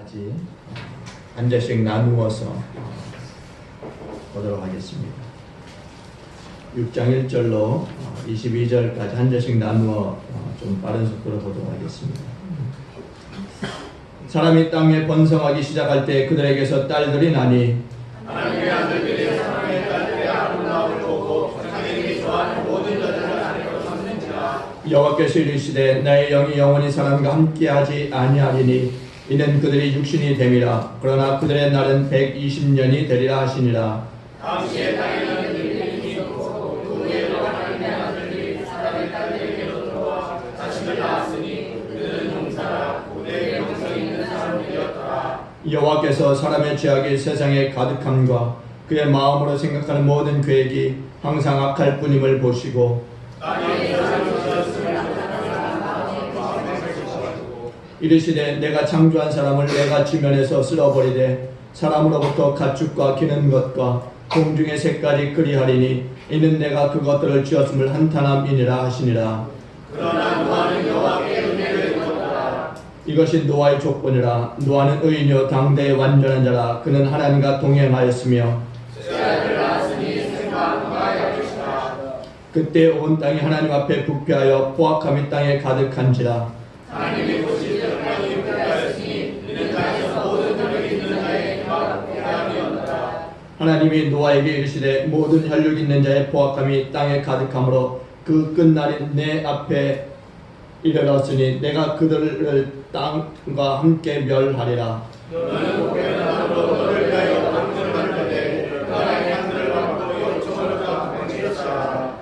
까지 한 절씩 나누어서 보도록 하겠습니다. 6장 1절로 22절까지 한 절씩 나누어 좀 빠른 속도로 보도록 하겠습니다. 사람이 땅에 번성하기 시작할 때 그들에게서 딸들이 나니 하나님의 아들들이 사람의 딸들의 아름다움을 보고 자기들이 좋아하는 모든 여자를 아내로 삼는지라. 여호와께서 이르시되 나의 영이 영원히 사람과 함께하지 아니하리니 이는 그들이 육신이 됨이라. 그러나 그들의 날은 120년이 되리라 하시니라. 당시에 땅에는 일꾼이 있었고 그 후에도 하나님의 아들들이 사람의 딸들에게로 들어와 자식을 낳았으니 그들은 용사라 고대의 영성이 있는 사람들이었더라. 여호와께서 사람의 죄악이 세상에 가득함과 그의 마음으로 생각하는 모든 계획이 항상 악할 뿐임을 보시고 이르시되 내가 창조한 사람을 내가 지면에서 쓸어버리되 사람으로부터 가축과 기는 것과 공중의 색깔이 그리하리니 이는 내가 그것들을 지었음을 한탄함이니라 하시니라. 그러나 노아는 여호와께 은혜를 입었더라. 이것이 노아의 조건이라. 노아는 의인이요 당대의 완전한 자라. 그는 하나님과 동행하였으며 쇠아들을 낳았으니 생과 노아의 것이라. 그때 온 땅이 하나님 앞에 부패하여 포악함이 땅에 가득한지라. 하나님이 보실 때 땅이 부패하였으니 이는 땅에서 모든 혈육 있는 자의 힘과 부패함이었더라. 하나님이 노아에게 이르시되 모든 혈육 있는 자의 포악함이 땅에 가득하므로 그 끝날이 내 앞에 이르렀으니 내가 그들을 땅과 함께 멸하리라. 너는 복된 땅으로 너를 위하여 방주를 만들되 나라의 양들을 받고 요청을 받고 치르치라.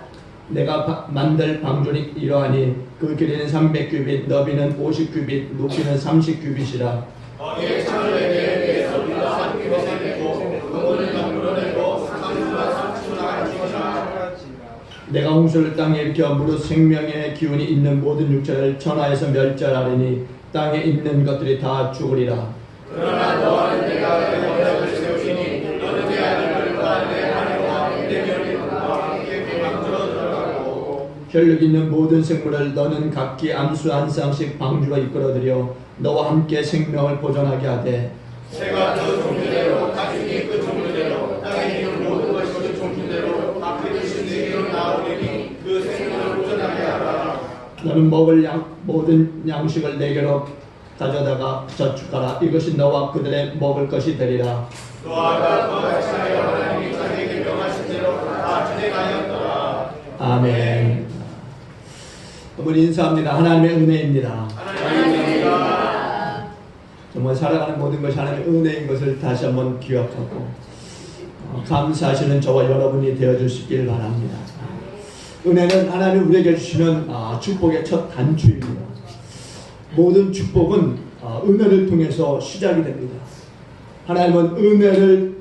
내가 만들 방주는 이러하니 그 길이는 300규빗 너비는 50규빗 높이는 30규빗이라. 거기에 창을 내게 위에서 비가 3규빗을 내고 그물을 옆으로 내고 상수와 상수가 같이니라. 내가 홍수를 땅에 일으켜 무릇 생명의 기운이 있는 모든 육체를 천하에서 멸절하리니 땅에 있는 것들이 다 죽으리라. 그러나 너와는 내가 내 언약을 세우시니 너는 내 아들들과 내 아내와 내 며느리들과 함께 그 방주로 들어가고 혈육 있는 모든 생물을 너는 각기 암수 한 쌍씩 방주로 이끌어들여 너와 함께 생명을 보존하게 하되 새가 그 종류대로 가축이 그 종류대로 땅에 있는 모든 것이 그 종류대로 바뀌듯이 내게로 나오리니 그 생명을 보존하게 하라. 너는 먹을 모든 양식을 내게로 가져다가 저축하라. 이것이 너와 그들의 먹을 것이 되리라. 노아가 그와 같이 하여 하나님이 자기에게 명하신 대로 다 진행하였더라. 아멘. 여러분 인사합니다. 하나님의 은혜입니다. 하나님입니다. 정말 살아가는 모든 것이 하나님의 은혜인 것을 다시 한번 기억하고 감사하시는 저와 여러분이 되어주시길 바랍니다. 은혜는 하나님이 우리에게 주시는 축복의 첫 단추입니다. 모든 축복은 은혜를 통해서 시작이 됩니다. 하나님은 은혜를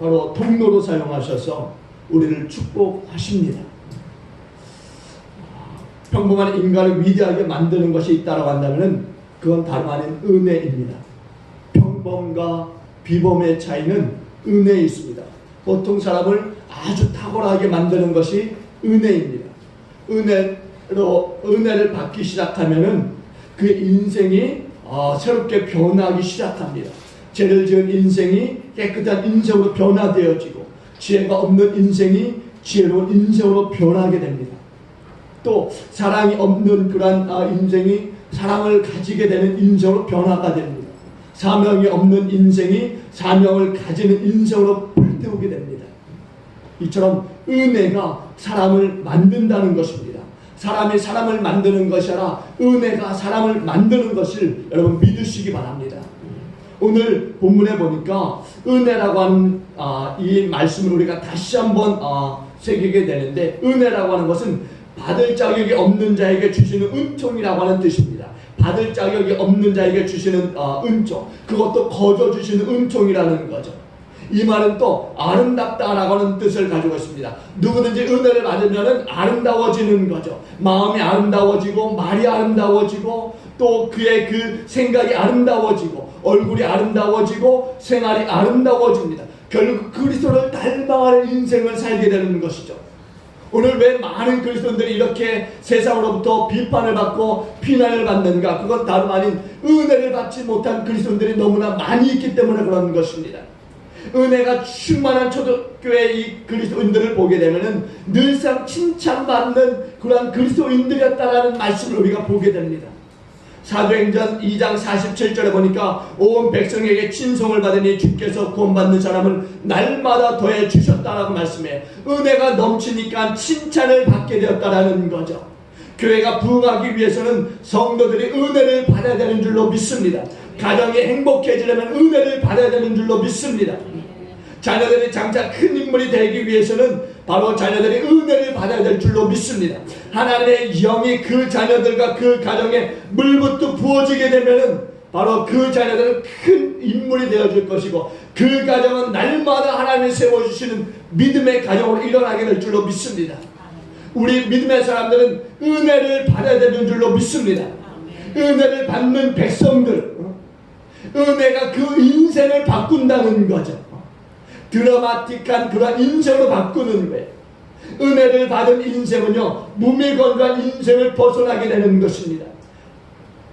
바로 통로로 사용하셔서 우리를 축복하십니다. 평범한 인간을 위대하게 만드는 것이 있다고 한다면 그건 다름 아닌 은혜입니다. 평범과 비범의 차이는 은혜에 있습니다. 보통 사람을 아주 탁월하게 만드는 것이 은혜입니다. 은혜를 받기 시작하면은 그 인생이 새롭게 변하기 시작합니다. 죄를 지은 인생이 깨끗한 인생으로 변화되어지고 지혜가 없는 인생이 지혜로운 인생으로 변하게 됩니다. 또 사랑이 없는 그러한 인생이 사랑을 가지게 되는 인생으로 변화가 됩니다. 사명이 없는 인생이 사명을 가지는 인생으로 불태우게 됩니다. 이처럼 은혜가 사람을 만든다는 것입니다. 사람이 사람을 만드는 것이 아니라 은혜가 사람을 만드는 것을 여러분 믿으시기 바랍니다. 오늘 본문에 보니까 은혜라고 하는 이 말씀을 우리가 다시 한번 새기게 되는데 은혜라고 하는 것은 받을 자격이 없는 자에게 주시는 은총이라고 하는 뜻입니다. 받을 자격이 없는 자에게 주시는 은총, 그것도 거저 주시는 은총이라는 거죠. 이 말은 또 아름답다라고 하는 뜻을 가지고 있습니다. 누구든지 은혜를 받으면 아름다워지는 거죠. 마음이 아름다워지고 말이 아름다워지고 또 그의 그 생각이 아름다워지고 얼굴이 아름다워지고 생활이 아름다워집니다. 결국 그리스도를 닮아가는 인생을 살게 되는 것이죠. 오늘 왜 많은 그리스도인들이 이렇게 세상으로부터 비판을 받고 피난을 받는가? 그건 다름 아닌 은혜를 받지 못한 그리스도인들이 너무나 많이 있기 때문에 그런 것입니다. 은혜가 충만한 초대교회 이 그리스도인들을 보게 되면은 늘상 칭찬받는 그러한 그리스도인들이었다라는 말씀을 우리가 보게 됩니다. 사도행전 2장 47절에 보니까 온 백성에게 친송을 받으니 주께서 구원받는 사람을 날마다 더해 주셨다라고 말씀해 은혜가 넘치니까 칭찬을 받게 되었다라는 거죠. 교회가 부흥하기 위해서는 성도들이 은혜를 받아야 되는 줄로 믿습니다. 가정이 행복해지려면 은혜를 받아야 되는 줄로 믿습니다. 자녀들이 장차 큰 인물이 되기 위해서는 바로 자녀들이 은혜를 받아야 될 줄로 믿습니다. 하나님의 영이 그 자녀들과 그 가정에 물부터 부어지게 되면은 바로 그 자녀들은 큰 인물이 되어줄 것이고 그 가정은 날마다 하나님이 세워주시는 믿음의 가정으로 일어나게 될 줄로 믿습니다. 우리 믿음의 사람들은 은혜를 받아야 되는 줄로 믿습니다. 은혜를 받는 백성들, 은혜가 그 인생을 바꾼다는 거죠. 드라마틱한 그런 인생으로 바꾸는 거예요. 은혜를 받은 인생은요, 무미건조한 인생을 벗어나게 되는 것입니다.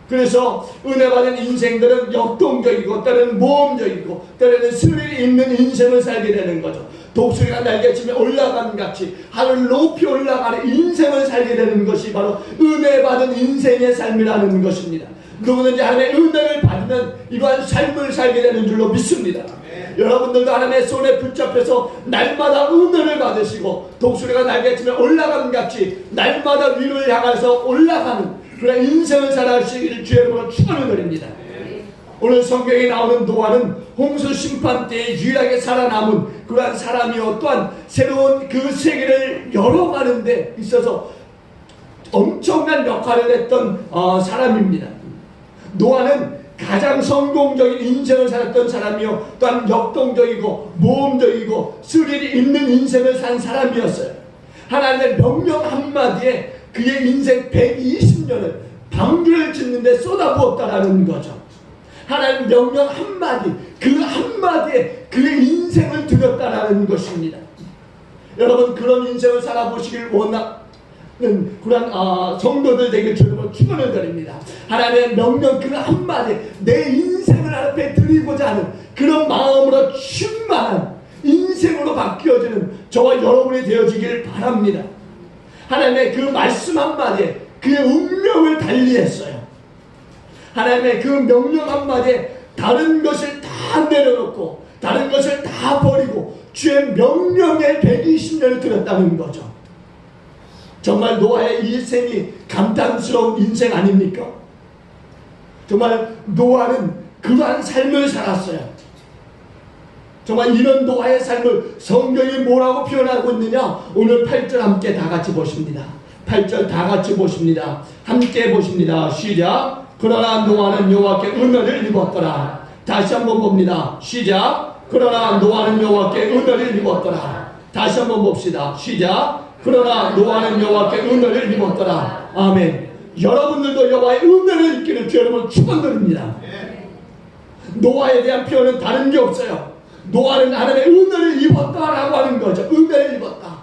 그래서 은혜 받은 인생들은 역동적이고 때로는 모험적이고 때로는 스릴 있는 인생을 살게 되는 거죠. 독수리가 날개치며 올라가는 같이 하늘 높이 올라가는 인생을 살게 되는 것이 바로 은혜 받은 인생의 삶이라는 것입니다. 누구든지 하나님의 은혜를 받으면 이러한 삶을 살게 되는 줄로 믿습니다. 여러분들도 하나님의 손에 붙잡혀서 날마다 은혜를 받으시고 독수리가 날개치며 올라가는 같이 날마다 위를 향해서 올라가는 그런 인생을 살아가시기를 주의 이름으로 축원을 드립니다. 오늘 성경에 나오는 노아는 홍수 심판 때에 유일하게 살아남은 그러한 사람이요 또한 새로운 그 세계를 열어가는 데 있어서 엄청난 역할을 했던 사람입니다. 노아는 가장 성공적인 인생을 살았던 사람이요 또한 역동적이고 모험적이고 스릴이 있는 인생을 산 사람이었어요. 하나님의 명령 한마디에 그의 인생 120년을 방주를 짓는 데 쏟아부었다라는 거죠. 하나님 명령 한마디, 그 한마디에 그의 인생을 드렸다라는 것입니다. 여러분 그런 인생을 살아보시길 원하는 그런 성도들 되길 주님으로 축원을 드립니다. 하나님의 명령 그 한마디 내 인생을 앞에 드리고자 하는 그런 마음으로 충만한 인생으로 바뀌어지는 저와 여러분이 되어지길 바랍니다. 하나님의 그 말씀 한마디에 그의 운명을 달리했어요. 하나님의 그 명령 한마디에 다른 것을 다 내려놓고 다른 것을 다 버리고 주의 명령에 120년을 들였다는 거죠. 정말 노아의 인생이 감탄스러운 인생 아닙니까? 정말 노아는 그러한 삶을 살았어요. 정말 이런 노아의 삶을 성경이 뭐라고 표현하고 있느냐? 오늘 8절 함께 다 같이 보십니다. 8절 다 같이 보십니다. 함께 보십니다. 시작. 그러나 노아는 여호와께 은혜를 입었더라. 다시 한번 봅니다. 시작. 그러나 노아는 여호와께 은혜를 입었더라. 다시 한번 봅시다. 시작. 그러나 노아는 여호와께 은혜를 입었더라. 아멘. 여러분들도 여호와의 은혜를 입기를 주 여러분 축원드립니다. 노아에 대한 표현은 다른 게 없어요. 노아는 하나님의 은혜를 입었다라고 하는 거죠. 은혜를 입었다.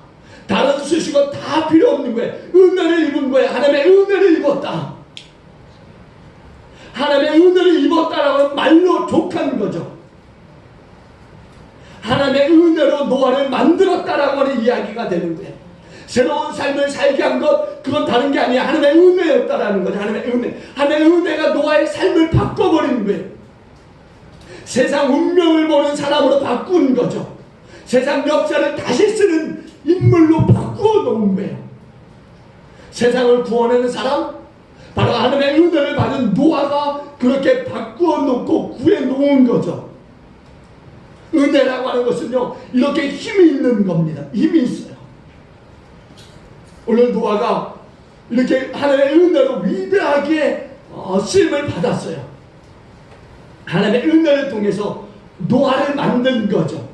다른 수식어 다 필요 없는 거예요. 은혜를 입은 거예요. 하나님의 은혜를 입었다. 하나님의 은혜를 입었다라고 말로 족한 거죠. 하나님의 은혜로 노아를 만들었다라고 하는 이야기가 되는 거예요. 새로운 삶을 살게 한 것, 그건 다른 게 아니야. 하나님의 은혜였다라는 거죠. 하나님의 은혜. 하나님의 은혜가 노아의 삶을 바꿔버린 거예요. 세상 운명을 보는 사람으로 바꾼 거죠. 세상 역사를 다시 쓰는 인물로 바꾸어 놓은 거예요. 세상을 구원하는 사람, 바로 하나님의 은혜를 받은 노아가 그렇게 바꾸어 놓고 구해 놓은 거죠. 은혜라고 하는 것은요, 이렇게 힘이 있는 겁니다. 힘이 있어요. 오늘 노아가 이렇게 하나님의 은혜로 위대하게 쓰임을 받았어요. 하나님의 은혜를 통해서 노아를 만든 거죠.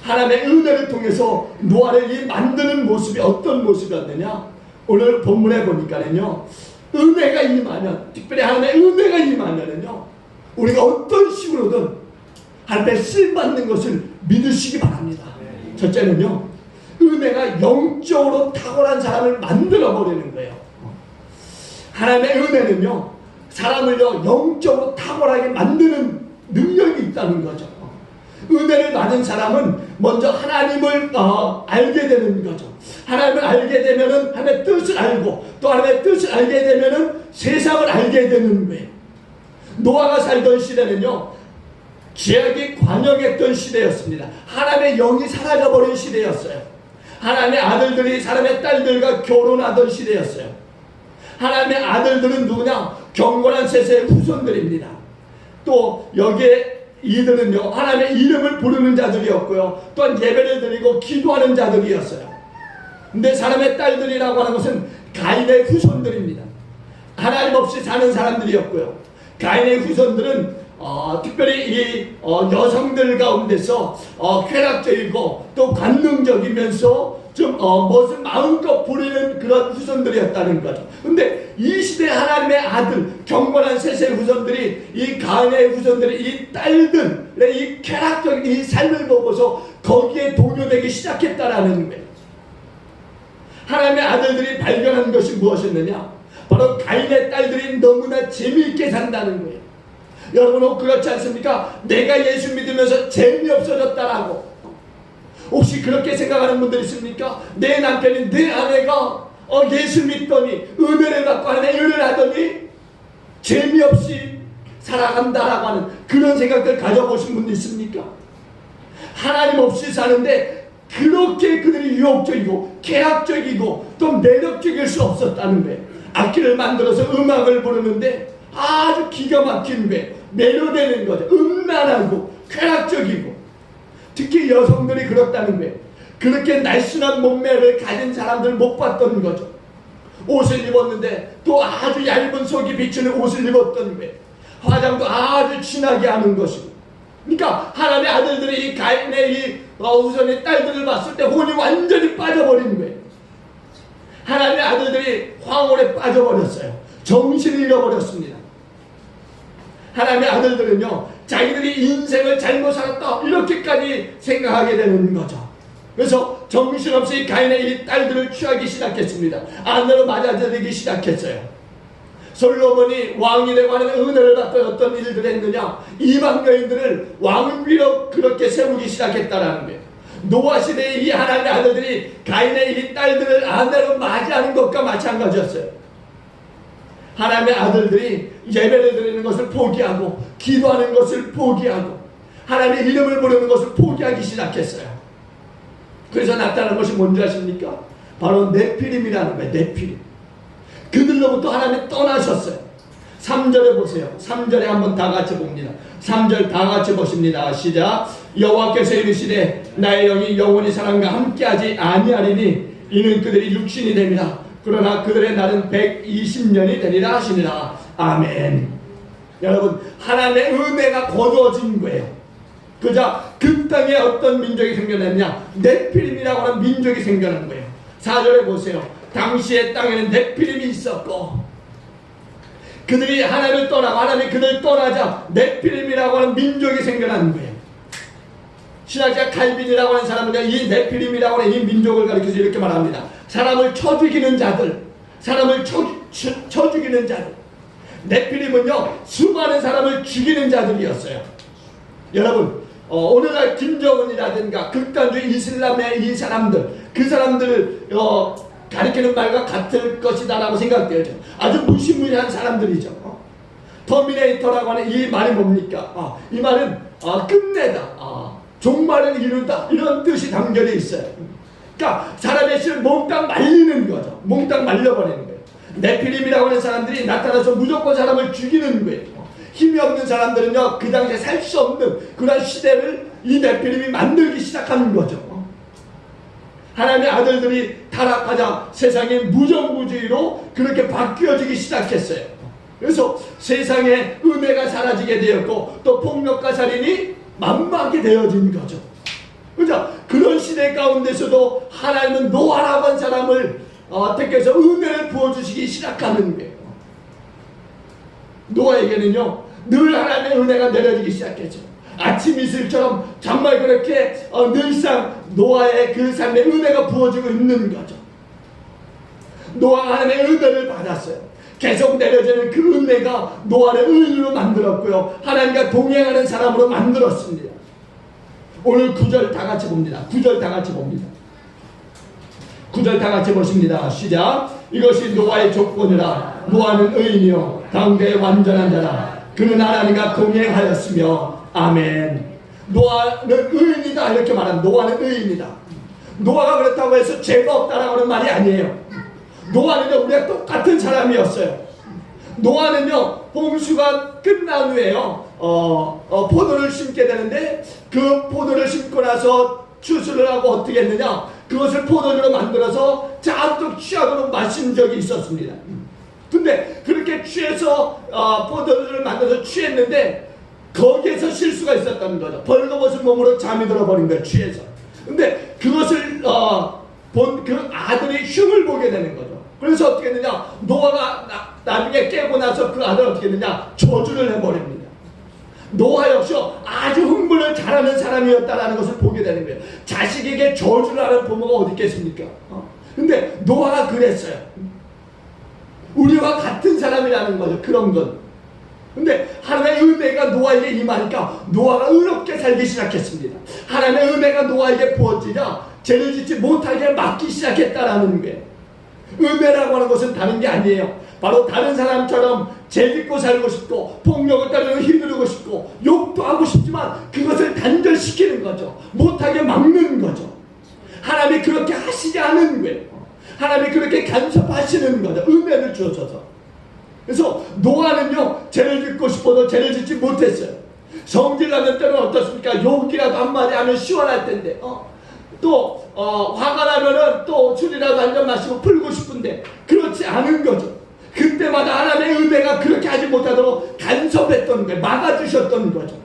하나님의 은혜를 통해서 노아를 이 만드는 모습이 어떤 모습이었느냐? 오늘 본문에 보니까는요, 은혜가 임하면, 특별히 하나님의 은혜가 임하면은요, 우리가 어떤 식으로든 하나님의 쓰임 받는 것을 믿으시기 바랍니다. 첫째는요, 은혜가 영적으로 탁월한 사람을 만들어버리는 거예요. 하나님의 은혜는요, 사람을요, 영적으로 탁월하게 만드는 능력이 있다는 거죠. 은혜를 받은 사람은 먼저 하나님을 알게 되는 거죠. 하나님을 알게 되면은 하나님의 뜻을 알고, 또 하나님의 뜻을 알게 되면은 세상을 알게 되는 거예요. 노아가 살던 시대는요, 죄악이 관영했던 시대였습니다. 하나님의 영이 사라져버린 시대였어요. 하나님의 아들들이 사람의 딸들과 결혼하던 시대였어요. 하나님의 아들들은 누구냐? 경건한 세세의 후손들입니다. 또 여기에 이들은요, 하나님의 이름을 부르는 자들이었고요, 또한 예배를 드리고 기도하는 자들이었어요. 근데 사람의 딸들이라고 하는 것은 가인의 후손들입니다. 하나님 없이 사는 사람들이었고요, 가인의 후손들은 특별히 이 여성들 가운데서 쾌락적이고 또 관능적이면서 좀 멋을 마음껏 부리는 그런 후손들이었다는 거죠. 근데 이 시대 하나님의 아들, 경건한 셋의 후손들이, 이 가인의 후손들이, 이 딸들의 이 쾌락적인 이 삶을 보고서 거기에 동요되기 시작했다라는 거예요. 하나님의 아들들이 발견한 것이 무엇이었느냐? 바로 가인의 딸들이 너무나 재미있게 산다는 거예요. 여러분, 그렇지 않습니까? 내가 예수 믿으면서 재미없어졌다라고. 혹시 그렇게 생각하는 분들 있습니까? 내 남편이, 내 아내가 예수 믿더니, 은혜를 받고 하나님의 일을 하더니 재미없이 살아간다라고 하는 그런 생각들 가져보신 분들 있습니까? 하나님 없이 사는데 그렇게 그들이 유혹적이고 쾌락적이고 또 매력적일 수 없었다는 거예요. 악기를 만들어서 음악을 부르는데 아주 기가 막힌 거예요. 매료되는 거죠. 음란하고 쾌락적이고, 특히 여성들이 그렇다는 거예요. 그렇게 날씬한 몸매를 가진 사람들 못 봤던 거죠. 옷을 입었는데 또 아주 얇은 속이 비치는 옷을 입었던 거예요. 화장도 아주 진하게 하는 것이고. 그러니까 하나님의 아들들이 이 가인의 이 우선의 딸들을 봤을 때 혼이 완전히 빠져버린 거예요. 하나님의 아들들이 황홀에 빠져버렸어요. 정신을 잃어버렸습니다. 하나님의 아들들은요, 자기들이 인생을 잘못 살았다 이렇게까지 생각하게 되는 거죠. 그래서 정신없이 가인의 이 딸들을 취하기 시작했습니다. 아내로 맞아들이기 시작했어요. 솔로몬이 왕이 되고 하는 은혜를 받던 어떤 일들을 했느냐? 이방 여인들을 왕비로 그렇게 세우기 시작했다라는 거예요. 노아 시대의 이 하나님의 아들들이 가인의 이 딸들을 아내로 맞이하는 것과 마찬가지였어요. 하나님의 아들들이 예배를 드리는 것을 포기하고 기도하는 것을 포기하고 하나님의 이름을 부르는 것을 포기하기 시작했어요. 그래서 나타난 것이 뭔지 아십니까? 바로 네피림이라는 거예요. 네피림. 그들로부터 하나님이 떠나셨어요. 3절에 보세요. 3절에 한번 다 같이 봅니다. 3절 다 같이 보십니다. 시작. 여호와께서 이르시되 나의 영이 영원히 사람과 함께하지 아니하리니 이는 그들이 육신이 됨이라. 그러나 그들의 날은 120년이 되리라 하시니라. 아멘. 여러분, 하나님의 은혜가 거두어진 거예요. 그저 그 땅에 어떤 민족이 생겨났냐? 네피림이라고 하는 민족이 생겨난 거예요. 4절에 보세요. 당시의 땅에는 네피림이 있었고 그들이 하나님을 떠나고 하나님이 그들을 떠나자 네피림이라고 하는 민족이 생겨난 거예요. 신학자 칼빈이라고 하는 사람은요, 이 네피림이라고 하는 이 민족을 가리켜서 이렇게 말합니다. 사람을 쳐 죽이는 자들, 사람을 쳐 죽이는 자들. 네피림은요, 수많은 사람을 죽이는 자들이었어요. 여러분, 오늘날 김정은이라든가 극단주의 이슬람의 이 사람들, 그 사람들을 가리키는 말과 같을 것이다 라고 생각되죠. 아주 무시무시한 사람들이죠. 터미네이터라고 하는 이 말이 뭡니까? 이 말은 끝내다, 종말을 이루다, 이런 뜻이 담겨져 있어요. 그러니까 사람의 씨를 몽땅 말리는 거죠. 몽땅 말려버리는 거예요. 네피림이라고 하는 사람들이 나타나서 무조건 사람을 죽이는 거예요. 힘이 없는 사람들은요, 그 당시에 살 수 없는 그런 시대를 이 네피림이 만들기 시작하는 거죠. 하나님의 아들들이 타락하자 세상이 무정부주의로 그렇게 바뀌어지기 시작했어요. 그래서 세상에 은혜가 사라지게 되었고 또 폭력과 살인이 만막이 되어진 거죠. 그죠? 그런 시대 가운데서도 하나님은 노아라고 한 사람을 택해서 은혜를 부어주시기 시작하는 거예요. 노아에게는요, 늘 하나님의 은혜가 내려지기 시작했죠. 아침 이슬처럼 정말 그렇게 늘상 노아의 그 삶에 은혜가 부어지고 있는 거죠. 노아가 하나님의 은혜를 받았어요. 계속 내려지는 그 은혜가 노아를 의인으로 만들었고요. 하나님과 동행하는 사람으로 만들었습니다. 오늘 9절 다 같이 봅니다. 9절 다 같이 봅니다. 9절 다 같이 보십니다. 시작. 이것이 노아의 조건이라. 노아는 의인이요 가운데 완전한 자라. 그는 하나님과 동행하였으며. 아멘. 노아는 의인이다 이렇게 말하는. 노아는 의인이다. 노아가 그렇다고 해서 죄가 없다라고 하는 말이 아니에요. 노아는요 우리가 똑같은 사람이었어요. 노아는요 홍수가 끝난 후에요 포도를 심게 되는데 그 포도를 심고 나서 추수를 하고 어떻게 했느냐, 그것을 포도주로 만들어서 잔뜩 취하도록 마신 적이 있었습니다. 근데 그렇게 취해서 포도주를 만들어서 취했는데 거기에서 실수가 있었다는 거죠. 벌거벗은 몸으로 잠이 들어버린 거예요. 취해서. 근데 그것을 본 그 아들이 흉을 보게 되는 거죠. 그래서 어떻게 했느냐, 노아가 나중에 깨고 나서 그 아들 어떻게 했느냐, 저주를 해버립니다. 노아 역시 아주 흥분을 잘하는 사람이었다는 것을 보게 되는 거예요. 자식에게 저주를 하는 부모가 어디 있겠습니까? 근데 노아가 그랬어요. 우리와 같은 사람이라는 거죠. 그런 건. 근데 하나님의 은혜가 노아에게 임하니까 노아가 의롭게 살기 시작했습니다. 하나님의 은혜가 노아에게 부어지자 죄를 짓지 못하게 막기 시작했다라는 거예요. 은혜라고 하는 것은 다른 게 아니에요. 바로 다른 사람처럼 죄 짓고 살고 싶고 폭력을 따르고 휘두르고 싶고 욕도 하고 싶지만 그것을 단절시키는 거죠. 못하게 막는 거죠. 하나님이 그렇게 하시지 않은 거예요. 하나님이 그렇게 간섭하시는 거죠. 은혜를 주셔서. 그래서 노아는요 죄를 짓고 싶어도 죄를 짓지 못했어요. 성질나는 때는 어떻습니까? 욕이라도 한마디 하면 시원할 텐데 또 화가 나면은 또 술이라도 한잔 마시고 풀고 싶은데 그렇지 않은 거죠. 그때마다 하나님의 은혜가 그렇게 하지 못하도록 간섭했던 거예요. 막아주셨던 거죠.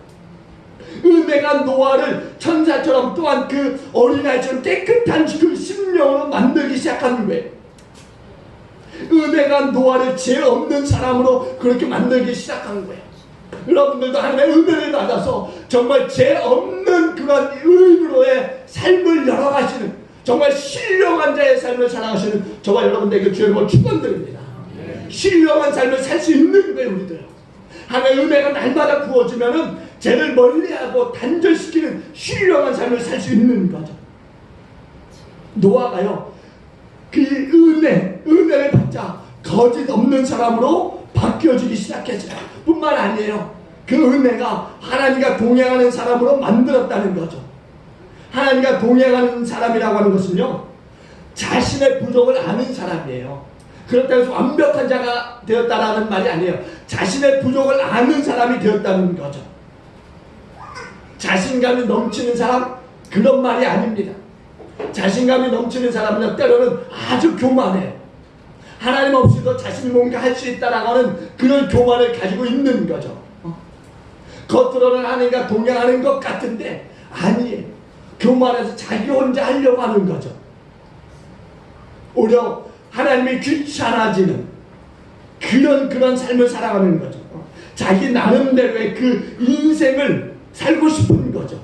은혜가 노아를 천사처럼 또한 그 어린아이처럼 깨끗한 그 심령으로 만들기 시작하는 거예요. 은혜가 노아를 죄 없는 사람으로 그렇게 만들기 시작한 거예요. 여러분들도 하나님의 은혜를 받아서 정말 죄 없는 그런 의인으로의 삶을 열어가시는, 정말 신령한 자의 삶을 살아가시는 저와 여러분들에게 주님을 축원드립니다. 신령한 삶을 살 수 있는 거예요. 우리들 하나님의 은혜가 날마다 부어지면은 죄를 멀리하고 단절시키는 신령한 삶을 살 수 있는 거죠. 노아가요 그 은혜를 받자 거짓 없는 사람으로 바뀌어지기 시작했어요. 뿐만 아니에요. 그 은혜가 하나님과 동행하는 사람으로 만들었다는 거죠. 하나님과 동행하는 사람이라고 하는 것은요 자신의 부족을 아는 사람이에요. 그렇다고 해서 완벽한 자가 되었다라는 말이 아니에요. 자신의 부족을 아는 사람이 되었다는 거죠. 자신감이 넘치는 사람, 그런 말이 아닙니다. 자신감이 넘치는 사람은 때로는 아주 교만해요. 하나님 없이도 자신이 뭔가 할 수 있다라고 하는 그런 교만을 가지고 있는 거죠. 겉으로는 하나님과 동행하는 것 같은데 아니에요. 교만해서 자기 혼자 하려고 하는 거죠. 오히려 하나님이 귀찮아지는 그런 삶을 살아가는 거죠. 자기 나름대로의 그 인생을 살고 싶은 거죠.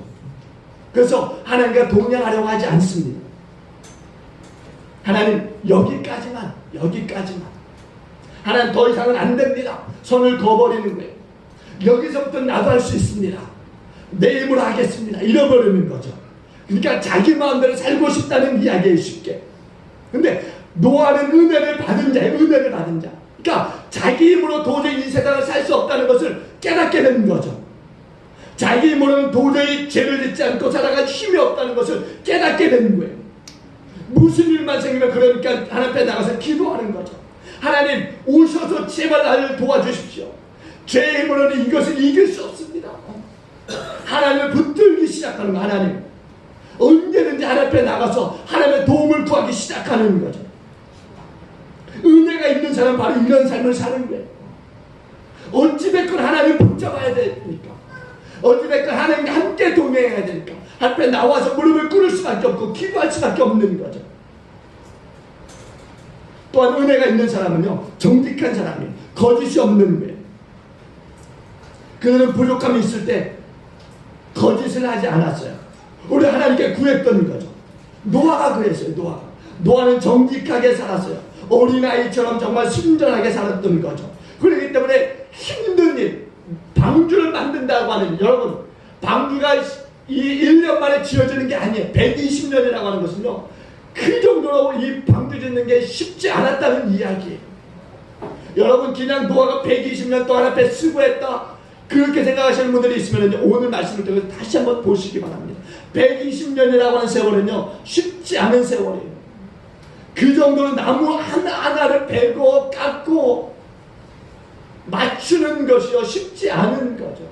그래서 하나님과 동행하려고 하지 않습니다. 하나님 여기까지만. 하나님 더 이상은 안 됩니다. 손을 거버리는 거예요. 여기서부터 나도 할 수 있습니다. 내 힘으로 하겠습니다. 잃어버리는 거죠. 그러니까 자기 마음대로 살고 싶다는 이야기에 쉽게. 근데 노아는 은혜를 받은 자예요. 은혜를 받은 자. 그러니까 자기 힘으로 도저히 이 세상을 살 수 없다는 것을 깨닫게 되는 거죠. 자기 힘으로는 도저히 죄를 짓지 않고 살아갈 힘이 없다는 것을 깨닫게 되는 거예요. 무슨 일만 생기면 그러니까 하나님 앞에 나가서 기도하는 거죠. 하나님 오셔서 제발 나를 도와주십시오. 죄의 힘으로는 이것을 이길 수 없습니다. 하나님을 붙들기 시작하는 거. 하나님 언제든지 하나님 앞에 나가서 하나님의 도움을 구하기 시작하는 거죠. 은혜가 있는 사람은 바로 이런 삶을 사는 거예요. 어찌됐건 하나님을 붙잡아야 되니까, 어찌됐건 하나님과 함께 동행해야 되니까 하나님 앞에 나와서 무릎을 꿇을 수밖에 없고 기도할 수밖에 없는 거죠. 또한 은혜가 있는 사람은요 정직한 사람이에요. 거짓이 없는 거예요. 그들은 부족함이 있을 때 거짓을 하지 않았어요. 우리 하나님께 구했던 거죠. 노아가 그랬어요. 노아는 정직하게 살았어요. 어린아이처럼 정말 순전하게 살았던 거죠. 그렇기 때문에 힘든 일, 방주를 만든다고 하는, 여러분, 방주가 이 1년 만에 지어지는 게 아니에요. 120년이라고 하는 것은요, 그 정도로 이 방주 짓는 게 쉽지 않았다는 이야기예요. 여러분, 그냥 노아가 120년 동안 앞에 수고했다, 그렇게 생각하시는 분들이 있으면 오늘 말씀을 통해서 다시 한번 보시기 바랍니다. 120년이라고 하는 세월은요, 쉽지 않은 세월이에요. 그 정도로 나무 하나하나를 베고 깎고 맞추는 것이요, 쉽지 않은 거죠.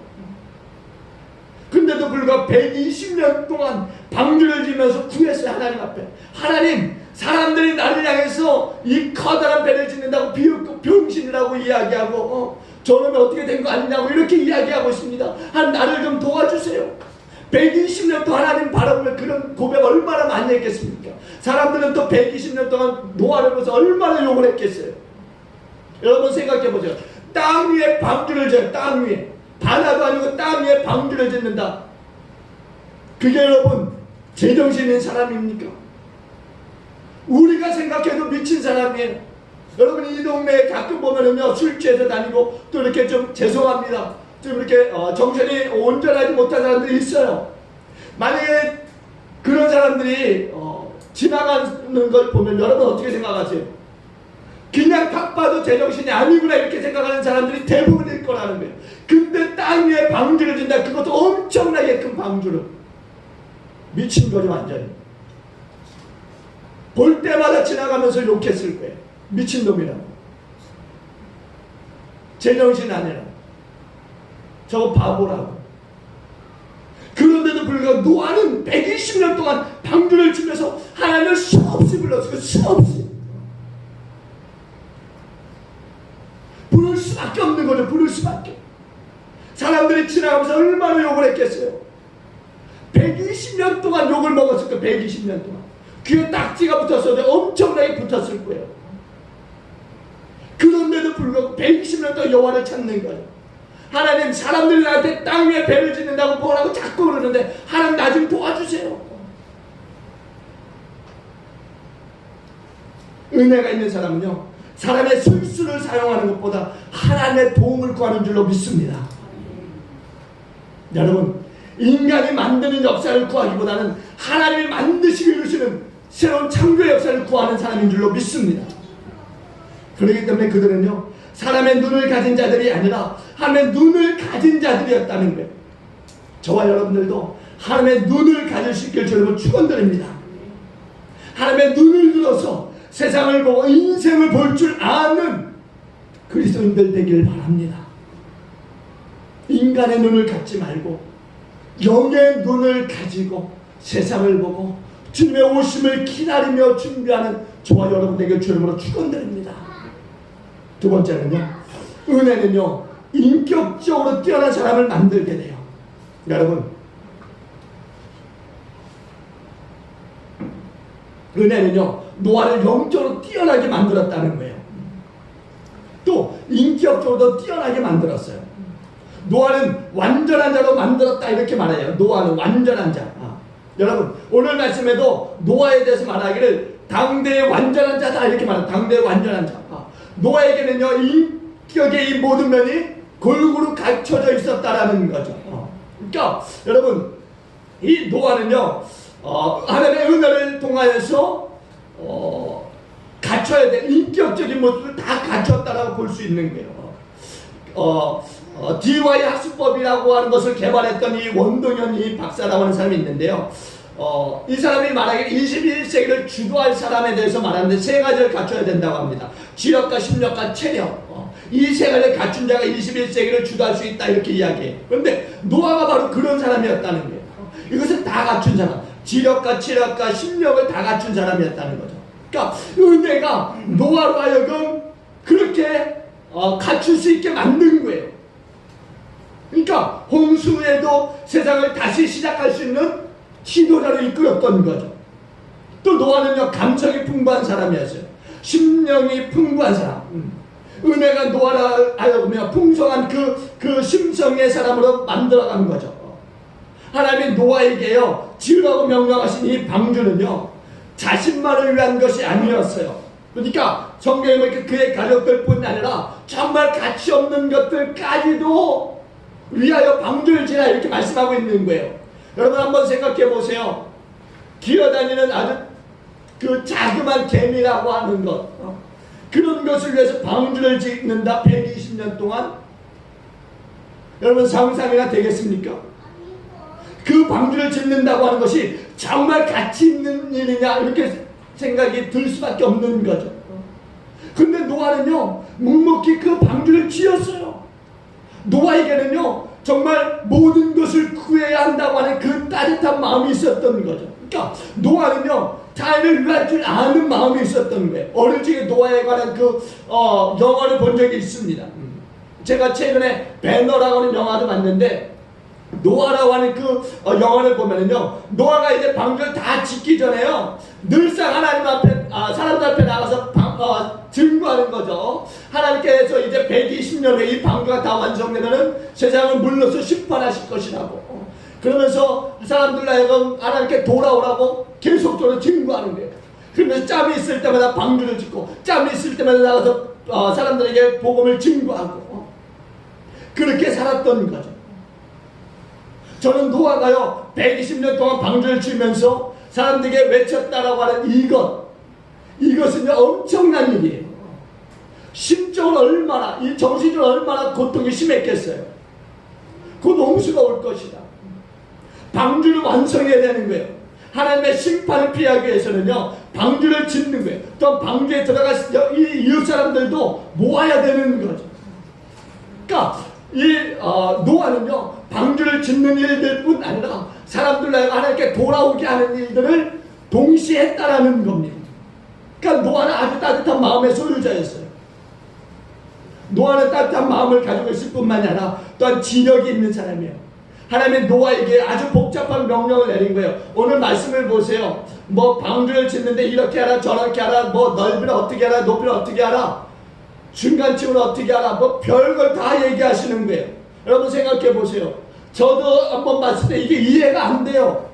근데도 불구하고 120년 동안 방주를 지면서 구했어요. 하나님 앞에. 하나님, 사람들이 나를 향해서 이 커다란 배를 짓는다고 비웃고 병신이라고 이야기하고 저놈이 어떻게 된 거 아니냐고 이렇게 이야기하고 있습니다. 나를 좀 도와주세요. 120년 동안 하나님 바라보면 그런 고백 얼마나 많이 했겠습니까? 사람들은 또 120년 동안 노아를 보면서 얼마나 욕을 했겠어요. 여러분 생각해보세요. 땅 위에 방주를 져요. 땅 위에. 바다도 아니고 땅 위에 방주를 짓는다. 그게 여러분 제정신인 사람입니까? 우리가 생각해도 미친 사람이에요. 여러분 이 동네에 가끔 보면은요, 술 취해서 다니고 또 이렇게 좀 죄송합니다, 좀 이렇게 정신이 온전하지 못한 사람들이 있어요. 만약에 그런 사람들이 지나가는 걸 보면 여러분 어떻게 생각하세요? 그냥 딱 봐도 제정신이 아니구나 이렇게 생각하는 사람들이 대부분일 거라는 거예요. 근데 땅 위에 방주를 진다. 그것도 엄청나게 큰 방주를. 미친 거죠 완전히. 볼 때마다 지나가면서 욕했을 거예요. 미친놈이라고. 제정신 아니라고. 저거 바보라고. 그런데도 불구하고 노아는 120년 동안 방주를 치면서 하나님을 수없이 불렀어요. 수없이. 부를 수밖에 없는 거죠. 부를 수밖에. 사람들이 지나가면서 얼마나 욕을 했겠어요. 120년 동안 욕을 먹었을 거예요. 120년 동안. 귀에 딱지가 붙었어도 엄청나게 붙었을 거예요. 그런데도 불구하고 120년 동안 여호와를 찾는 거예요. 하나님, 사람들이 나한테 땅 위에 배를 짓는다고 뭐라고 자꾸 그러는데 하나님 나 좀 도와주세요. 은혜가 있는 사람은요, 사람의 술수를 사용하는 것보다 하나님의 도움을 구하는 줄로 믿습니다. 여러분, 인간이 만드는 역사를 구하기보다는 하나님이 만드시고 이루시는 새로운 창조의 역사를 구하는 사람인 줄로 믿습니다. 그렇기 때문에 그들은요, 사람의 눈을 가진 자들이 아니라 하나님의 눈을 가진 자들이었다는 거예요. 저와 여러분들도 하나님의 눈을 가질 수 있길 주님을 축원드립니다. 하나님의 눈을 들어서 세상을 보고 인생을 볼 줄 아는 그리스도인들 되길 바랍니다. 인간의 눈을 갖지 말고 영의 눈을 가지고 세상을 보고 주님의 오심을 기다리며 준비하는 저와 여러분 되길 주님으로 축원드립니다. 두 번째는요, 은혜는요 인격적으로 뛰어난 사람을 만들게 돼요. 여러분, 은혜는요 노아를 영적으로 뛰어나게 만들었다는 거예요. 또 인격적으로도 뛰어나게 만들었어요. 노아는 완전한 자로 만들었다 이렇게 말해요. 노아는 완전한 자. 여러분 오늘 말씀에도 노아에 대해서 말하기를 당대의 완전한 자다 이렇게 말해요. 당대의 완전한 자. 노아에게는요 인격의 이 모든 면이 골고루 갖춰져 있었다라는 거죠. 그러니까 여러분 이 노아는요 하나님의 은혜를 통하여서 갖춰야 될 인격적인 모습을 다 갖췄다라고 볼 수 있는 거예요. DY 학습법이라고 하는 것을 개발했던 이 원동현 이 박사라고 하는 사람이 있는데요. 이 사람이 말하기를 21세기를 주도할 사람에 대해서 말하는데 세 가지를 갖춰야 된다고 합니다. 지력과 심력과 체력. 이 세 가지를 갖춘 자가 21세기를 주도할 수 있다 이렇게 이야기해요. 그런데 노아가 바로 그런 사람이었다는 거예요. 이것을 다 갖춘 사람. 지력과 체력과 심력을 다 갖춘 사람이었다는 거죠. 그러니까 은혜가 노아로 하여금 그렇게 갖출 수 있게 만든 거예요. 그러니까 홍수에도 세상을 다시 시작할 수 있는 지도자로 이끌었던 거죠. 또 노아는요 감성이 풍부한 사람이었어요. 심령이 풍부한 사람. 은혜가 노아라 하여금요 풍성한 그 심성의 사람으로 만들어간 거죠. 하나님이 노아에게요 지으라고 명령하신 이 방주는요 자신만을 위한 것이 아니었어요. 그러니까 성경에 보니까 그의 가족들뿐 아니라 정말 가치 없는 것들까지도 위하여 방주를 지라 이렇게 말씀하고 있는 거예요. 여러분 한번 생각해 보세요. 기어다니는 아주 그 자그마한 개미라고 하는 것, 그런 것을 위해서 방주를 짓는다 120년 동안. 여러분 상상이나 되겠습니까? 그 방주를 짓는다고 하는 것이 정말 가치 있는 일이냐 이렇게 생각이 들 수밖에 없는 거죠. 근데 노아는요 묵묵히 그 방주를 지었어요. 노아에게는요 정말 모든 것을 구해야 한다고 하는 그 따뜻한 마음이 있었던 거죠. 그러니까 노아는요 타인을 위할 줄 아는 마음이 있었던 거예요. 어릴 적에 노아에 관한 영화를 본 적이 있습니다. 제가 최근에 배너라고 하는 영화도 봤는데, 노아라고 하는 영화를 보면은요 노아가 이제 방주를 다 짓기 전에요 늘상 하나님 앞에 사람들 앞에 나가서 증거하는 거죠. 하나님께서 이제 120년 후에 이 방주가 다 완성되면은 세상을 물러서 심판하실 것이라고, 그러면서 사람들 하여금 하나님께 돌아오라고 계속적으로 증거하는 거예요. 그러면서 짬이 있을 때마다 방주를 짓고 짬이 있을 때마다 나가서 사람들에게 복음을 증거하고 그렇게 살았던 거죠. 저는 노아가요 120년 동안 방주를 지으면서 사람들에게 외쳤다라고 하는 이것은요 엄청난 일이에요. 심적으로 얼마나, 이 정신적으로 얼마나 고통이 심했겠어요. 곧 홍수가 올 것이다. 방주를 완성해야 되는 거예요. 하나님의 심판을 피하기 위해서는요 방주를 짓는 거예요. 또 방주에 들어갈 이 이웃 사람들도 모아야 되는 거죠. 그러니까 노아는요 방주를 짓는 일들뿐 아니라 사람들로 하나님께 돌아오게 하는 일들을 동시에 했다라는 겁니다. 그러니까 노아는 아주 따뜻한 마음의 소유자였어요. 노아는 따뜻한 마음을 가지고 있을 뿐만 아니라 또한 지력이 있는 사람이에요. 하나님은 노아에게 아주 복잡한 명령을 내린 거예요. 오늘 말씀을 보세요. 뭐 방주를 짓는데 이렇게 하라 저렇게 하라, 뭐 넓이를 어떻게 하라 높이를 어떻게 하라, 중간층을 어떻게 하라, 뭐 별걸 다 얘기하시는 거예요. 여러분 생각해 보세요. 저도 한번 봤을 때 이게 이해가 안 돼요.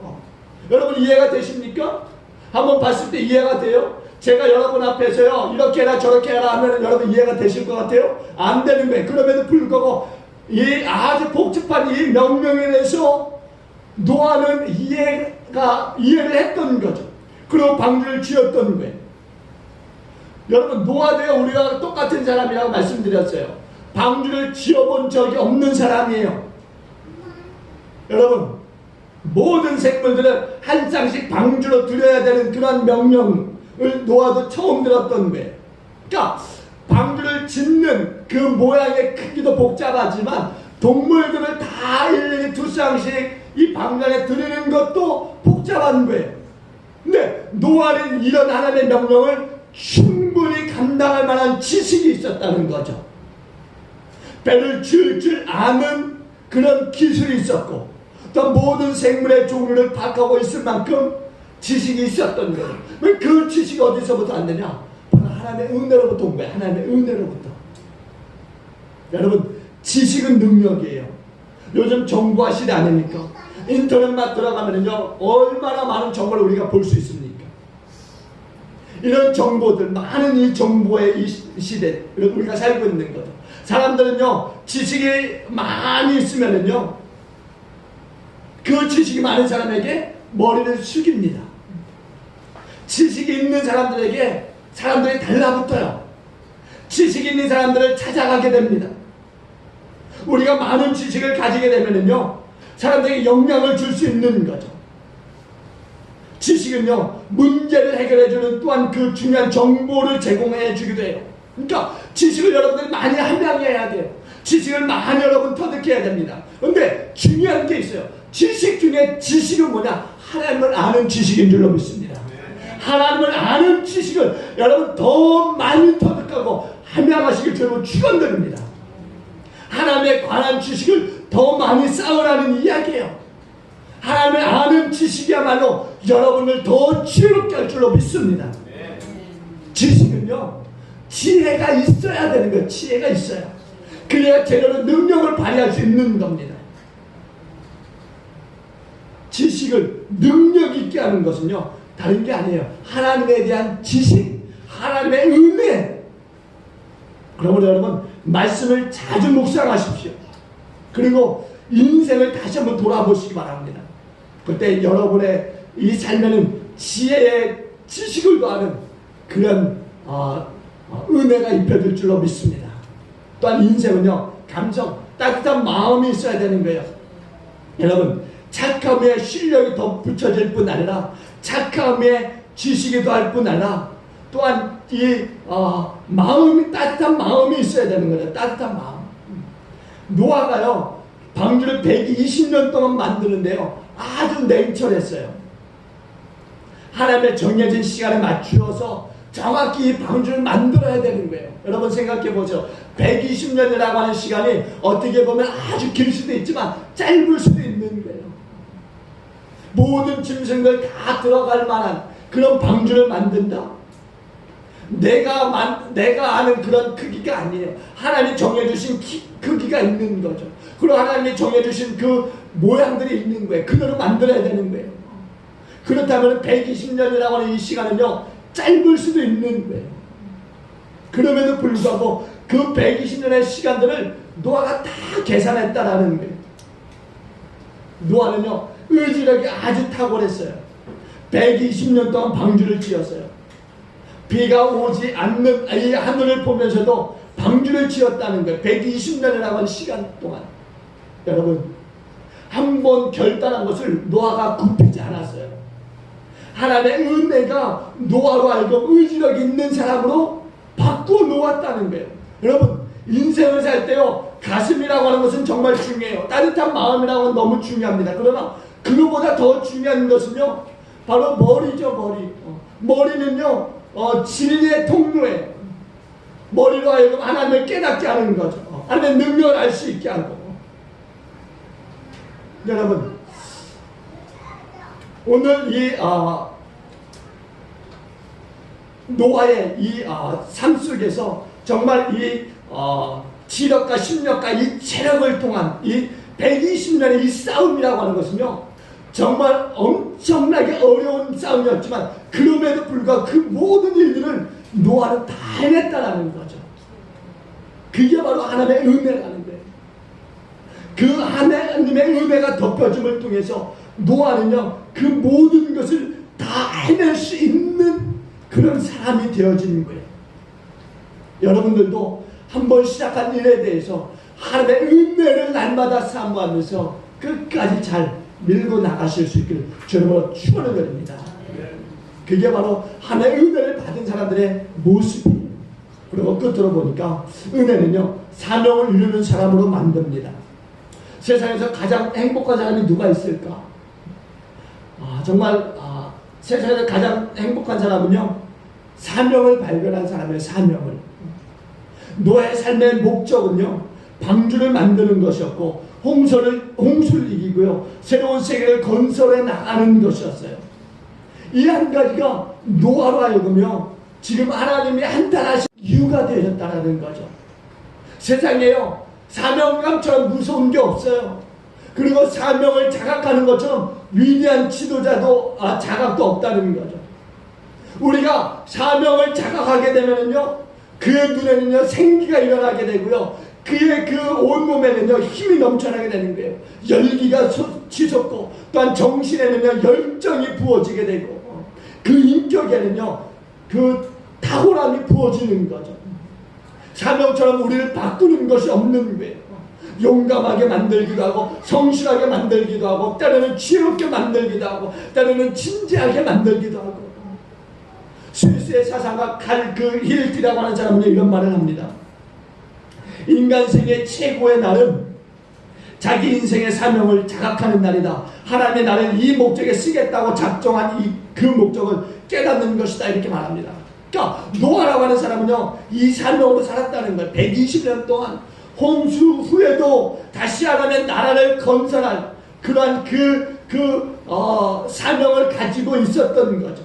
여러분 이해가 되십니까? 한번 봤을 때 이해가 돼요? 제가 여러분 앞에서요 이렇게 해라 저렇게 해라 하면 여러분 이해가 되실 것 같아요? 안 되는 거예요. 그럼에도 불구하고 이 아주 복잡한 이 명령에 대해서 노아는 이해를 했던 거죠. 그리고 방주를 지었던 거예요. 여러분 노아도요 우리가 똑같은 사람이라고 말씀드렸어요. 방주를 지어본 적이 없는 사람이에요. 여러분 모든 생물들은 한 쌍씩 방주로 들여야 되는 그런 명령을 노아도 처음 들었던 거예요. 그러니까 방주를 짓는 그 모양의 크기도 복잡하지만 동물들을 다 일일이 두 쌍씩 이 방주 안에 들이는 것도 복잡한 거예요. 근데 노아는 이런 하나님의 명령을 충분히 감당할 만한 지식이 있었다는 거죠. 배를 지을 줄 아는 그런 기술이 있었고 또 모든 생물의 종류를 파악하고 있을 만큼 지식이 있었던 거예요. 그 지식이 어디서부터 안 되냐? 바로 하나님의 은혜로부터 온 거예요. 하나님의 은혜로부터. 여러분 지식은 능력이에요. 요즘 정보화 시대 아닙니까? 인터넷만 들어가면요 얼마나 많은 정보를 우리가 볼 수 있습니까? 이런 정보들, 많은 이 정보의 이 시대 우리가 살고 있는 거죠. 사람들은요 지식이 많이 있으면은요 그 지식이 많은 사람에게 머리를 숙입니다. 지식이 있는 사람들에게 사람들이 달라붙어요. 지식이 있는 사람들을 찾아가게 됩니다. 우리가 많은 지식을 가지게 되면은요 사람들에게 영향을 줄 수 있는 거죠. 지식은요 문제를 해결해주는 또한 그 중요한 정보를 제공해 주기도 해요. 그러니까 지식을 여러분들이 많이 함양해야 돼요. 지식을 많이 여러분 터득해야 됩니다. 그런데 중요한 게 있어요. 지식 중에 지식은 뭐냐? 하나님을 아는 지식인 줄로 믿습니다. 하나님을 아는 지식을 여러분 더 많이 터득하고 함양하시길 저는 축원드립니다. 하나님에 관한 지식을 더 많이 쌓으라는 이야기예요. 하나님을 아는 지식이야말로 여러분을 더 지혜롭게 할 줄로 믿습니다. 지식은요 지혜가 있어야 되는 거예요. 지혜가 있어요. 그래야 제대로 능력을 발휘할 수 있는 겁니다. 지식을 능력 있게 하는 것은요, 다른 게 아니에요. 하나님에 대한 지식, 하나님의 은혜. 그러므로 여러분, 말씀을 자주 묵상하십시오. 그리고 인생을 다시 한번 돌아보시기 바랍니다. 그때 여러분의 이 삶에는 지혜의 지식을 더하는 그런 은혜가 입혀질 줄로 믿습니다. 또한 인생은요, 감정, 따뜻한 마음이 있어야 되는 거예요. 여러분, 착함에 실력이 더 붙여질 뿐 아니라 착함에 지식이 더할 뿐 아니라 또한 이 마음이, 따뜻한 마음이 있어야 되는 거예요. 따뜻한 마음. 노아가요, 방주를 120년 동안 만드는데요, 아주 냉철했어요. 하나님의 정해진 시간에 맞추어서 정확히 이 방주를 만들어야 되는 거예요. 여러분 생각해 보죠. 120년이라고 하는 시간이 어떻게 보면 아주 길 수도 있지만 짧을 수도 있는 거예요. 모든 짐승들 다 들어갈 만한 그런 방주를 만든다? 내가 아는 그런 크기가 아니에요. 하나님이 정해주신 크기가 있는 거죠. 그리고 하나님이 정해주신 그 모양들이 있는 거예요. 그대로 만들어야 되는 거예요. 그렇다면 120년이라고 하는 이 시간은요, 짧을 수도 있는 거예요. 그럼에도 불구하고 그 120년의 시간들을 노아가 다 계산했다라는 거예요. 노아는요, 의지력이 아주 탁월했어요. 120년 동안 방주를 지었어요. 비가 오지 않는 이 하늘을 보면서도 방주를 지었다는 거예요. 120년이라고 하는 시간 동안. 여러분, 한 번 결단한 것을 노아가 굽히지 않았어요. 하나님의 은혜가 노아로 하여금 의지력 있는 사람으로 바꿔 놓았다는 거예요. 여러분, 인생을 살 때요, 가슴이라고 하는 것은 정말 중요해요. 따뜻한 마음이라고 하는 건 너무 중요합니다. 그러나 그거보다 더 중요한 것은요, 바로 머리죠. 머리. 머리는요, 진리의 통로예요. 머리로 하여금 하나님을 깨닫게 하는 거죠. 하나님의 능력을 알 수 있게 하고. 여러분, 오늘 이 노아의 이 삶 속에서 정말 이 지력과 심력과 이 체력을 통한 이 120년의 이 싸움이라고 하는 것은요, 정말 엄청나게 어려운 싸움이었지만 그럼에도 불구하고 그 모든 일들을 노아는 다 해냈다라는 거죠. 그게 바로 하나님의 은혜라는 거예요. 그 하나님의 은혜가 덮여줌을 통해서 노아는요, 그 모든 것을 다 해낼 수 있는 그런 사람이 되어지는 거예요. 여러분들도 한번 시작한 일에 대해서 하나님의 은혜를 날마다 사모하면서 끝까지 잘 밀고 나가실 수 있기를 주님으로 축원을 드립니다. 그게 바로 하나님의 은혜를 받은 사람들의 모습이에요. 그리고 끝으로 보니까 은혜는요, 사명을 이루는 사람으로 만듭니다. 세상에서 가장 행복한 사람이 누가 있을까? 정말 세상에서 가장 행복한 사람은요, 사명을 발견한 사람이에요. 사명을. 노아의 삶의 목적은요, 방주를 만드는 것이었고 홍수를 이기고요, 새로운 세계를 건설해 나가는 것이었어요. 이 한 가지가 노아로 하여금요, 지금 하나님이 한탄하신 이유가 되셨다는 거죠. 세상에요, 사명감처럼 무서운 게 없어요. 그리고 사명을 자각하는 것처럼 위대한 지도자도 자각도 없다는 거죠. 우리가 사명을 자각하게 되면은요, 그의 눈에는요, 생기가 일어나게 되고요, 그의 그 온몸에는요, 힘이 넘쳐나게 되는 거예요. 열기가 치솟고 또한 정신에는요, 열정이 부어지게 되고 그 인격에는요, 그 탁월함이 부어지는 거죠. 사명처럼 우리를 바꾸는 것이 없는 거예요. 용감하게 만들기도 하고 성실하게 만들기도 하고 때로는 지혜롭게 만들기도 하고 때로는 진지하게 만들기도 하고. 스위스의 사상가 칼 힐트라고 하는 사람은 이런 말을 합니다. 인간 세계 최고의 날은 자기 인생의 사명을 자각하는 날이다. 하나님의 나를 이 목적에 쓰겠다고 작정한 그 목적을 깨닫는 것이다. 이렇게 말합니다. 그러니까 노아라고 하는 사람은요, 이 사명으로 살았다는 거예요. 120년 동안 홍수 후에도 다시 하나님의 나라를 건설할 그러한 사명을 가지고 있었던 거죠.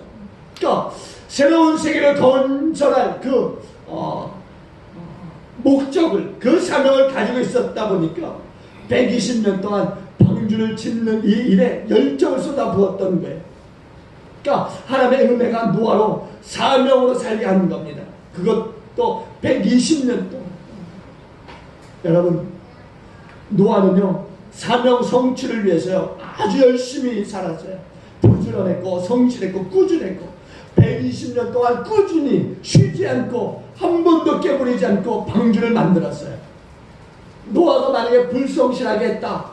그러니까 새로운 세계를 건설할 목적을, 그 사명을 가지고 있었다 보니까 120년 동안 방주를 짓는 이 일에 열정을 쏟아부었던 거예요. 그러니까 하나님의 은혜가 노아로 사명으로 살게 하는 겁니다. 그것도 120년 동안. 여러분, 노아는요 사명 성취를 위해서요 아주 열심히 살았어요. 부지런했고 성실했고 꾸준했고 120년 동안 꾸준히 쉬지 않고 한 번도 깨버리지 않고 방주를 만들었어요. 노아가 만약에 불성실하게 했다,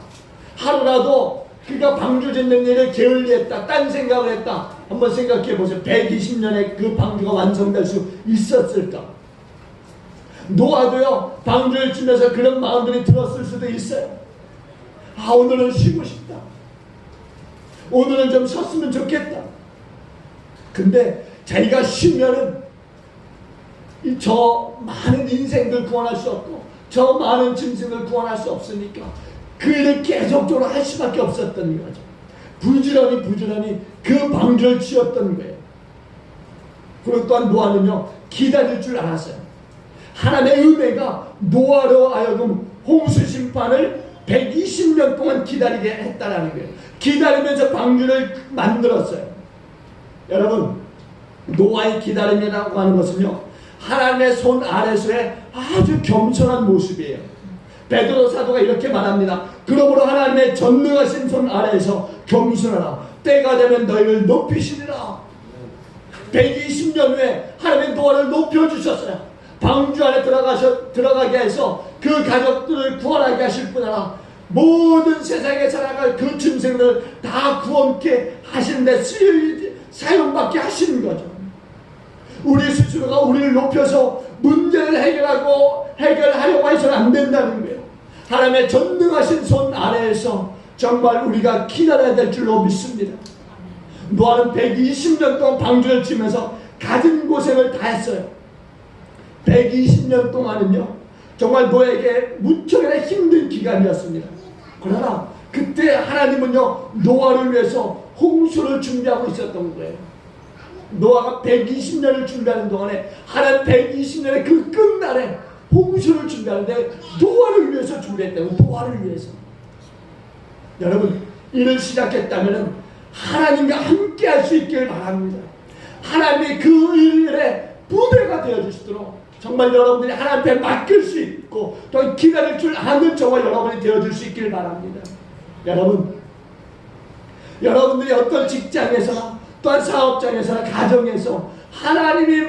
하루라도 그가 방주 짓는 일을 게을리했다, 딴 생각을 했다, 한번 생각해 보세요. 120년에 그 방주가 완성될 수 있었을까? 노아도요 방주를 짓면서 그런 마음들이 들었을 수도 있어요. 아, 오늘은 쉬고 싶다, 오늘은 좀 쉬었으면 좋겠다. 근데 자기가 쉬면은 저 많은 인생들 구원할 수 없고 저 많은 짐승을 구원할 수 없으니까 그 일을 계속적으로 할 수밖에 없었던 거죠. 부지런히 그 방주를 지었던 거예요. 그리고 또한 노아는요 기다릴 줄 알았어요. 하나님의 은혜가 노아로 하여금 홍수 심판을 120년 동안 기다리게 했다라는 거예요. 기다리면서 방주를 만들었어요. 여러분, 노아의 기다림이라고 하는 것은요 하나님의 손 아래서의 아주 겸손한 모습이에요. 베드로 사도가 이렇게 말합니다. 그러므로 하나님의 전능하신 손 아래에서 겸손하라. 때가 되면 너희를 높이시리라. 120년 후에 하나님의 노아를 높여주셨어요. 방주 안에 들어가게 해서 그 가족들을 구원하게 하실 뿐 아니라 모든 세상에 살아갈 그 짐승을 다 구원케 하시는데 사용받게 하시는 거죠. 우리 스스로가 우리를 높여서 문제를 해결하려고 해서는 안 된다는 거예요. 하나님의 전능하신 손 아래에서 정말 우리가 기다려야 될 줄로 믿습니다. 노아는 120년 동안 방주를 치면서 가진 고생을 다 했어요. 120년 동안은요 정말 노아에게 무척이나 힘든 기간이었습니다. 그러나 그때 하나님은요 노아를 위해서 홍수를 준비하고 있었던 거예요. 노아가 120년을 준비하는 동안에 하나님 120년의 그 끝날에 홍수를 준비하는데 노아를 위해서 준비했다고. 노아를 위해서. 여러분, 일을 시작했다면 하나님과 함께 할 수 있길 바랍니다. 하나님이 그 일에 부대가 되어주시도록 정말 여러분들이 하나님 앞에 맡길 수 있고 또 기다릴 줄 아는 저와 여러분이 되어줄 수 있길 바랍니다. 여러분들이 어떤 직장에서나 또한 사업장에서나 가정에서 하나님이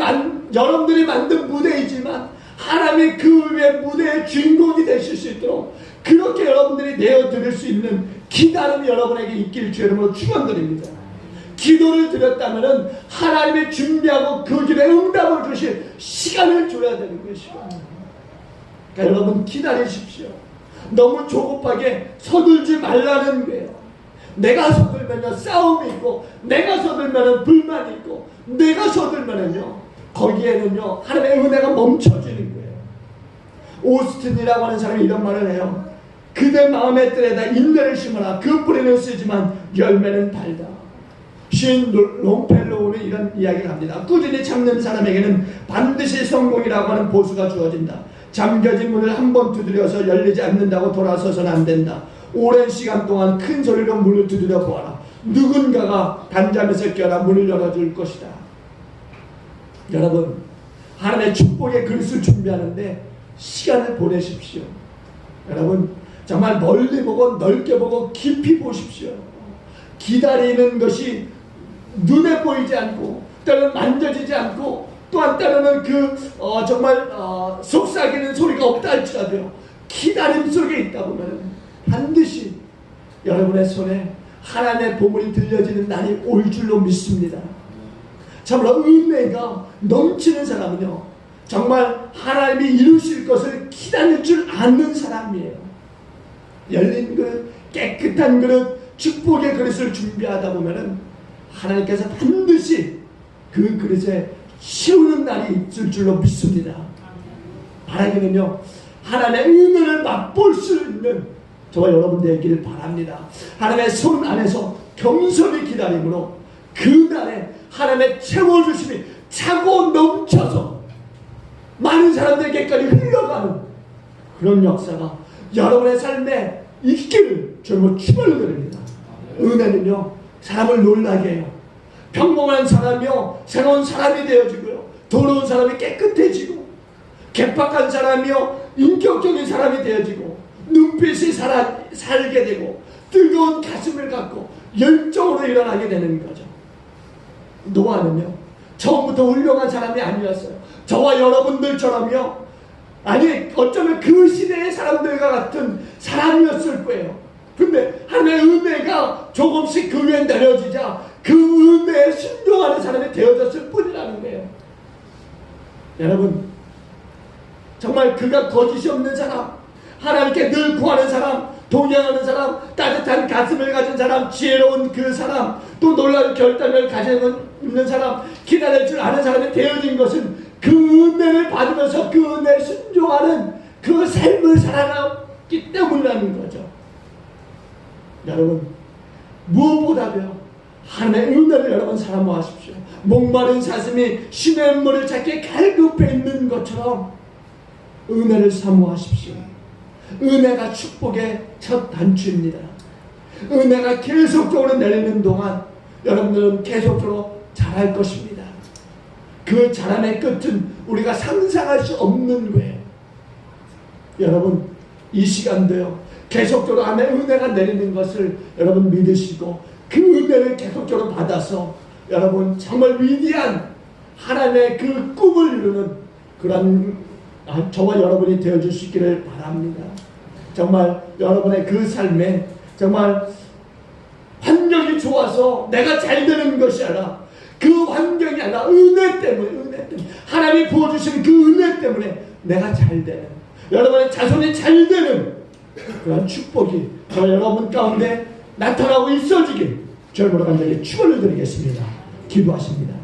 여러분들이 만든 무대이지만 하나님이 그 위에 무대의 주인공이 되실 수 있도록 그렇게 여러분들이 내어드릴 수 있는 기다림이 여러분에게 있길 주 이름으로 축원드립니다. 기도를 드렸다면 하나님이 준비하고 그 길에 응답을 주실 시간을 줘야 되는 것이고, 그러니까 여러분 기다리십시오. 너무 조급하게 서둘지 말라는 거예요. 내가 서둘면요 싸움이 있고, 내가 서둘면은 불만이 있고, 내가 서둘면은요 거기에는요 하나님의 은혜가 멈춰지는 거예요. 오스틴이라고 하는 사람이 이런 말을 해요. 그대 마음의 뜰에다 인내를 심어라. 그 뿌리는 쓰지만 열매는 달다. 신 롱펠로우는 이런 이야기를 합니다. 꾸준히 참는 사람에게는 반드시 성공이라고 하는 보수가 주어진다. 잠겨진 문을 한 번 두드려서 열리지 않는다고 돌아서서는 안 된다. 오랜 시간 동안 큰 소리로 문을 두드려 보아라. 누군가가 단잠에서 깨어나 문을 열어줄 것이다. 여러분, 하나님의 축복의 그릇을 준비하는데 시간을 보내십시오. 여러분, 정말 멀리 보고 넓게 보고 깊이 보십시오. 기다리는 것이 눈에 보이지 않고 때로는 만져지지 않고 또한 때로는 정말 속삭이는 소리가 없다 할지라도 기다림 속에 있다 보면 반드시 여러분의 손에 하나님의 보물이 들려지는 날이 올 줄로 믿습니다. 참으로 은혜가 넘치는 사람은요 정말 하나님이 이루실 것을 기다릴 줄 아는 사람이에요. 열린 그릇, 깨끗한 그릇, 축복의 그릇을 준비하다 보면은 하나님께서 반드시 그 그릇에 씌우는 날이 있을 줄로 믿습니다. 바라기는요 하나님의 은혜를 맛볼 수 있는 저와 여러분 되기를 바랍니다. 하나님의 손 안에서 겸손히 기다림으로 그날에 하나님의 채워주심이 차고 넘쳐서 많은 사람들에게까지 흘러가는 그런 역사가 여러분의 삶에 있기를 주님을 축원을 드립니다. 은혜는요 사람을 놀라게 해요. 평범한 사람이요 새로운 사람이 되어지고요, 더러운 사람이 깨끗해지고, 개팍한 사람이요 인격적인 사람이 되어지고, 눈빛이 살게 되고, 뜨거운 가슴을 갖고 열정으로 일어나게 되는 거죠. 노아는요 처음부터 훌륭한 사람이 아니었어요. 저와 여러분들처럼요, 아니 어쩌면 그 시대의 사람들과 같은 사람이었을 거예요. 근데 하나님의 은혜가 조금씩 그 위에 내려지자 그 은혜에 순종하는 사람이 되어졌을 뿐이라는 거예요. 여러분, 정말 그가 거짓이 없는 사람, 하나님께 늘 구하는 사람, 동행하는 사람, 따뜻한 가슴을 가진 사람, 지혜로운 그 사람, 또 놀라운 결단을 가지고 있는 사람, 기다릴 줄 아는 사람이 되어진 것은 그 은혜를 받으면서 그 은혜에 순종하는 그 삶을 살아갔기 때문이라는 거죠. 여러분, 무엇보다도요 하나님의 은혜를 여러분 사모하십시오. 목마른 사슴이 시냇물을 찾기에 갈급해 있는 것처럼 은혜를 사모하십시오. 은혜가 축복의 첫 단추입니다. 은혜가 계속적으로 내리는 동안 여러분들은 계속적으로 자랄 것입니다. 그 자람의 끝은 우리가 상상할 수 없는 거예요. 여러분, 이 시간도요 계속적으로 하나님의 은혜가 내리는 것을 여러분 믿으시고 그 은혜를 계속적으로 받아서 여러분 정말 위대한 하나님의 그 꿈을 이루는 그런 저와 여러분이 되어줄 수 있기를 바랍니다. 정말 여러분의 그 삶에 정말 환경이 좋아서 내가 잘 되는 것이 아니라 그 환경이 아니라 은혜 때문에 하나님이 부어주신 그 은혜 때문에 내가 잘 되는, 여러분의 자손이 잘 되는 그런 축복이 저 여러분 가운데 나타나고 있어지길 주님으로 간절히 축원을 드리겠습니다. 기도하십니다.